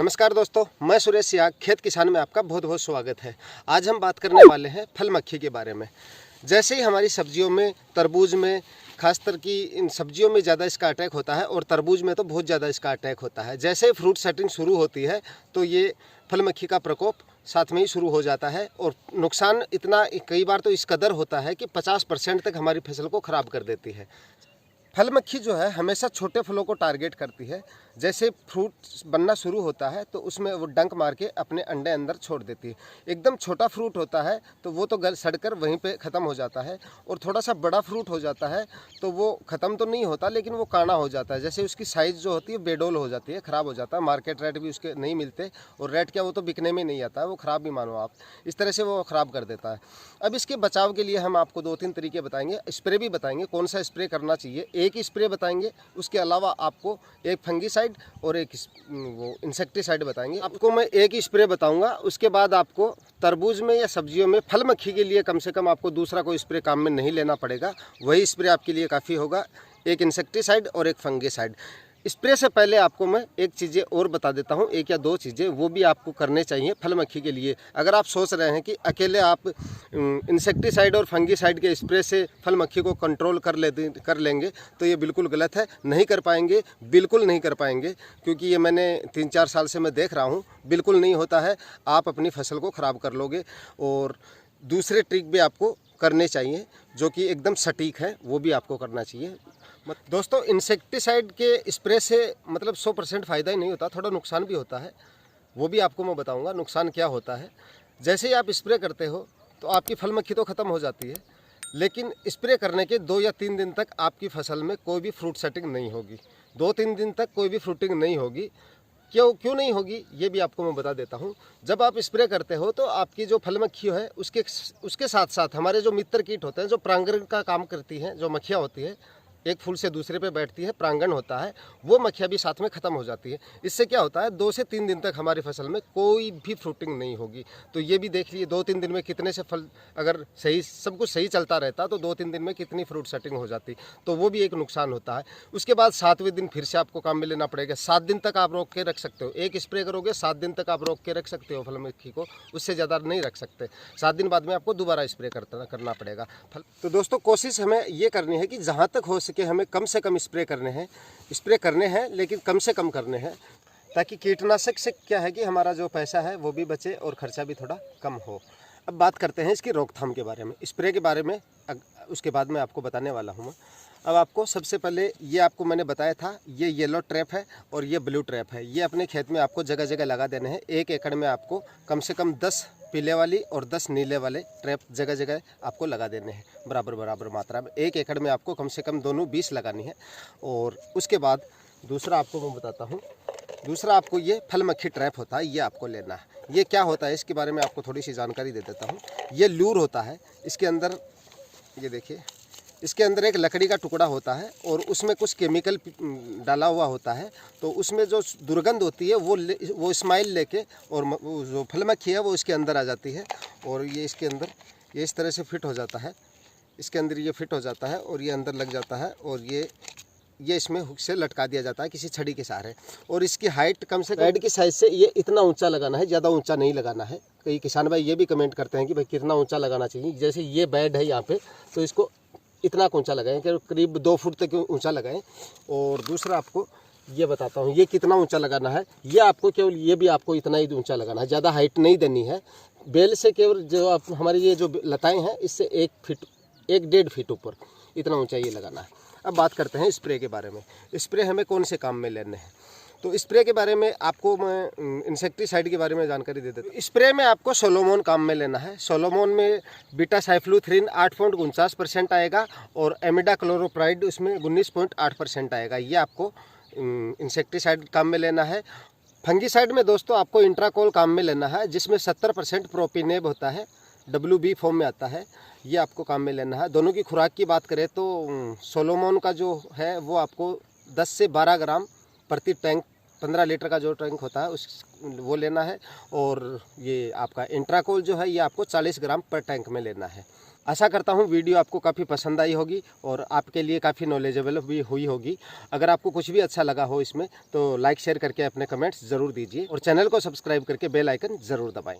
नमस्कार दोस्तों, मैं सुरेश सियाग, खेत किसान में आपका बहुत बहुत स्वागत है। आज हम बात करने वाले हैं फल मक्खी के बारे में। जैसे ही हमारी सब्जियों में, तरबूज में, खासतर की इन सब्जियों में ज़्यादा इसका अटैक होता है और तरबूज में तो बहुत ज़्यादा इसका अटैक होता है। जैसे ही फ्रूट सेटिंग शुरू होती है तो ये फल मक्खी का प्रकोप साथ में ही शुरू हो जाता है और नुकसान इतना कई बार तो इस कदर होता है कि 50% तक हमारी फसल को ख़राब कर देती है। फल मक्खी जो है हमेशा छोटे फलों को टारगेट करती है। जैसे फ्रूट बनना शुरू होता है तो उसमें वो डंक मार के अपने अंडे अंदर छोड़ देती है। एकदम छोटा फ्रूट होता है तो वो तो सड़कर वहीं पे ख़त्म हो जाता है, और थोड़ा सा बड़ा फ्रूट हो जाता है तो वो ख़त्म तो नहीं होता लेकिन वो काना हो जाता है। जैसे उसकी साइज़ जो होती है बेडोल हो जाती है, ख़राब हो जाता है। मार्केट रेट भी उसके नहीं मिलते, और रेट क्या वो तो बिकने में नहीं आता है, वो ख़राब भी मानो आप। इस तरह से वो ख़राब कर देता है। अब इसके बचाव के लिए हम आपको 2-3 तरीके बताएंगे, स्प्रे भी बताएंगे कौन सा स्प्रे करना चाहिए। एक ही स्प्रे बताएंगे, उसके अलावा आपको एक फंगीसाइड और एक वो इंसेक्टिसाइड बताएंगे। आपको मैं एक ही स्प्रे बताऊंगा, उसके बाद आपको तरबूज में या सब्जियों में फल मक्खी के लिए कम से कम आपको दूसरा कोई स्प्रे काम में नहीं लेना पड़ेगा। वही स्प्रे आपके लिए काफ़ी होगा, एक इंसेक्टिसाइड और एक फंगीसाइड। स्प्रे से पहले आपको मैं एक चीज़ें और बता देता हूँ, एक या दो चीज़ें वो भी आपको करने चाहिए फल मक्खी के लिए। अगर आप सोच रहे हैं कि अकेले आप इंसेक्टिसाइड और फंगीसाइड के स्प्रे से फल मक्खी को कंट्रोल कर लेंगे तो ये बिल्कुल गलत है। नहीं कर पाएंगे, बिल्कुल नहीं कर पाएंगे, क्योंकि ये मैंने 3-4 साल से मैं देख रहा हूँ, बिल्कुल नहीं होता है। आप अपनी फसल को ख़राब कर लोगे। और दूसरे ट्रिक भी आपको करने चाहिए जो कि एकदम सटीक है, वो भी आपको करना चाहिए। दोस्तों, इंसेक्टिसाइड के स्प्रे से मतलब 100% फ़ायदा ही नहीं होता, थोड़ा नुकसान भी होता है। वो भी आपको मैं बताऊंगा नुकसान क्या होता है। जैसे ही आप स्प्रे करते हो तो आपकी फल मक्खी तो ख़त्म हो जाती है, लेकिन स्प्रे करने के 2 या 3 दिन तक आपकी फसल में कोई भी फ्रूट सेटिंग नहीं होगी। 2-3 दिन तक कोई भी फ्रूटिंग नहीं होगी। क्यों नहीं होगी ये भी आपको मैं बता देता हूँ। जब आप स्प्रे करते हो तो आपकी जो फल मक्खी है उसके साथ साथ हमारे जो मित्र कीट होते हैं, जो परागण का काम करती हैं, जो मक्खियाँ होती है, एक फूल से दूसरे पे बैठती है, परागण होता है, वो मक्खियाँ भी साथ में ख़त्म हो जाती है। इससे क्या होता है, 2 से 3 दिन तक हमारी फसल में कोई भी फ्रूटिंग नहीं होगी। तो ये भी देख लीजिए 2-3 दिन में कितने से फल, अगर सही सब कुछ सही चलता रहता तो 2-3 दिन में कितनी फ्रूट सेटिंग हो जाती। तो वो भी एक नुकसान होता है। उसके बाद 7वें दिन फिर से आपको काम में लेना पड़ेगा। 7 दिन तक आप रोक के रख सकते हो, एक स्प्रे करोगे 7 दिन तक आप रोक के रख सकते हो फल मक्खी को, उससे ज़्यादा नहीं रख सकते। 7 दिन बाद में आपको दोबारा स्प्रे करना पड़ेगा। तो दोस्तों, कोशिश हमें ये करनी है कि जहाँ तक हो कि हमें कम से कम स्प्रे करने हैं लेकिन कम से कम करने हैं, ताकि कीटनाशक से क्या है कि हमारा जो पैसा है वो भी बचे और खर्चा भी थोड़ा कम हो। अब बात करते हैं इसकी रोकथाम के बारे में, स्प्रे के बारे में उसके बाद में आपको बताने वाला हूँ मैं। अब आपको सबसे पहले ये आपको मैंने बताया था, ये येलो ट्रैप है और ये ब्लू ट्रैप है। ये अपने खेत में आपको जगह जगह लगा देने हैं। 1 एकड़ में आपको कम से कम 10 पीले वाली और 10 नीले वाले ट्रैप जगह जगह आपको लगा देने हैं, बराबर मात्रा में। 1 एकड़ में आपको कम से कम दोनों 20 लगानी है। और उसके बाद दूसरा आपको मैं बताता हूँ, दूसरा आपको ये फल मक्खी ट्रैप होता है, ये आपको लेना है। ये क्या होता है इसके बारे में आपको थोड़ी सी जानकारी दे देता हूँ। ये लूर होता है, इसके अंदर ये देखिए, इसके अंदर एक लकड़ी का टुकड़ा होता है और उसमें कुछ केमिकल डाला हुआ होता है। तो उसमें जो दुर्गंध होती है वो स्माइल लेके और जो फल मक्खी है वो इसके अंदर आ जाती है, और ये इसके अंदर ये इस तरह से फिट हो जाता है। इसके अंदर ये फिट हो जाता है और ये अंदर लग जाता है, और ये इसमें हुक से लटका दिया जाता है किसी छड़ी के सहारे। और इसकी हाइट कम से कम बेड की साइज़ से ये इतना ऊंचा लगाना है, ज़्यादा ऊंचा नहीं लगाना है। कई किसान भाई ये भी कमेंट करते हैं कि भाई कितना ऊंचा लगाना चाहिए। जैसे ये बेड है यहाँ पे, तो इसको इतना ऊंचा लगाएं कि करीब 2 फुट तक ऊंचा लगाएं। और दूसरा आपको ये बताता हूँ ये कितना ऊंचा लगाना है। ये आपको केवल ये भी आपको इतना ही ऊंचा लगाना है, ज़्यादा हाइट नहीं देनी है। बेल से केवल जो आप हमारी ये जो लताएँ हैं इससे 1-1.5 फीट ऊपर इतना ऊंचा ये लगाना है। अब बात करते हैं स्प्रे के बारे में। स्प्रे हमें कौन से काम में लेने हैं, तो स्प्रे के बारे में आपको मैं इंसेक्टिसाइड के बारे में जानकारी दे देता हूँ। स्प्रे में आपको सोलोमोन काम में लेना है। सोलोमोन में बीटा साइफ्लूथ्रिन 8.49% आएगा और एमिडा क्लोरोप्राइड उसमें 19.8% आएगा। ये आपको इंसेक्टिसाइड काम में लेना है। फंगीसाइड में दोस्तों आपको इंट्राकोल काम में लेना है, जिसमें 70% प्रोपिनेब होता है, WB फॉर्म में आता है। ये आपको काम में लेना है। दोनों की खुराक की बात करें तो सोलोमोन का जो है वो आपको 10 से 12 ग्राम प्रति टैंक 15 लीटर का जो टैंक होता है उस वो लेना है। और ये आपका इंट्राकोल जो है ये आपको 40 ग्राम पर टैंक में लेना है। आशा करता हूँ वीडियो आपको काफ़ी पसंद आई होगी और आपके लिए काफ़ी नॉलेजेबल भी हुई होगी। अगर आपको कुछ भी अच्छा लगा हो इसमें तो लाइक शेयर करके अपने कमेंट्स ज़रूर दीजिए और चैनल को सब्सक्राइब करके बेल आइकन ज़रूर दबाएं।